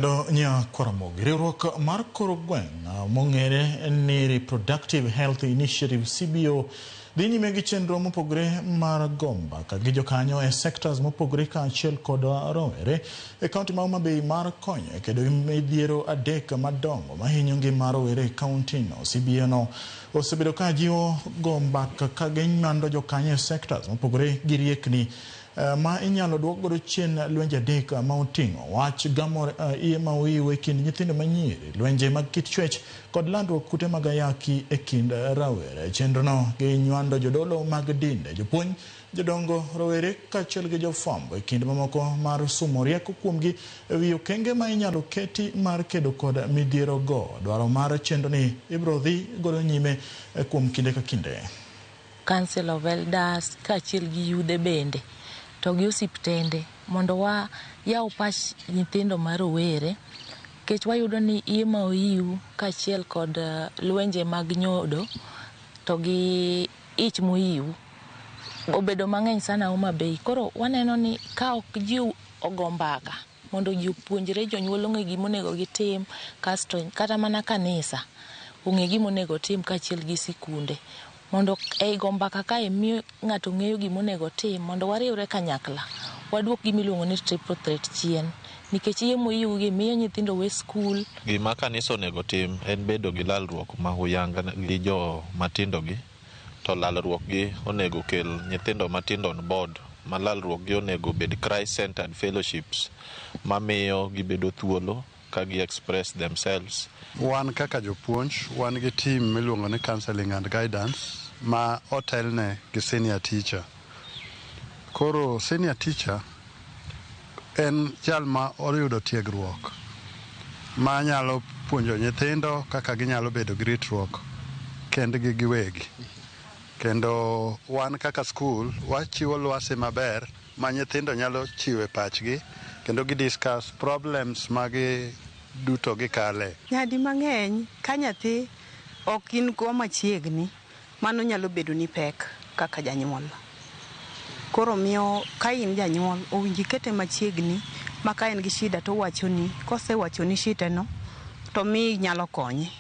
Nya Kwaramogi riwruok mar koro gweng' mong'ere ni Reproductive Health Initiative CBO dhi nyime gi chenro mopogore mar gomba ka gi jokanyo e sectors mopogore kaachiel kod rowere e kaunti ma Homa Bay mar konyo e kedo gi midhiero adek madongo mahinyo ngima rowere e kaunti no. CBO no osebedo ka jiwo gomba ka ginyando jokanyo e sectors mopogore gi riekni ma inyalo duok godo chien lwenje adek ma oting'o wach gamo iye ma oiwe kind nyithindo manyiri, lwenje mag kit chwech kod landruok kute mag ayaki e kind rawere. Chenro no ginywando jodolo mag dinde, jopuonj, jodongo, rowere kaachiel gi jofwambo e kind mamoko mar sumo rieko kuomgi e wi okenge ma inyalo keti mar kedo kod midhiero go. Dwaro mar chenro ni ibro dhi godo nyime kuom kinde ka kinde. Council of Elders kaachiel gi yude bende to gi osiptende mondo wa yaw pach nyithindo marowere kech wayudo ni iye ma oiw kaachiel kod lwenje mag nyodo to gi ich moiw obedo mang'eny sana Homa Bay. Koro waneno ni ka ok ji ogombaka mondo ji opuonjre, jonyuol ong'e gima onego gitim, kasto kata mana kanisa ong'e gima onego tim kaachiel gi sikunde, mondo ei gombaka ka miyo ng'ato ng'eyo gima onego tim, mondo wariwre kanyakla waduok gima iluongo ni triple threat chien, nikech iye moiw gi miyo nyithindo we skul. Gima kanisa onego tim en bedo gi lalruok ma huyanga gi jo matindo gi, to lalruok gi onego kel nyithindo matindo on board, ma lalruok gi onego bed Christ centered fellowships mamiyo gibedo thuolo ka gi express themselves. Wan kaka jopuonj wan gi team miluongo ni counseling and guidance ma otelne gi senior teacher. Koro senior teacher en jal ma oyudo tiegruok ma nyalo puonjo nyithindo kaka ginyalo bedo gi ritruok kendgi giwegi. Kendo wan kaka school wachiwo lwasi maber ma nyithindo nyalo chiwe pachgi kendo gi discuss problems magi duto gikale. Nyadi mang'eny ka nyathi ok in go machiegni, mano nyalo bedo ni pek kaka janyuol. Koro miyo ka in janyuol owinji kete machiegni ma ka en gi shida to wachoni, kosewachoni shida no to mi nyalo konye.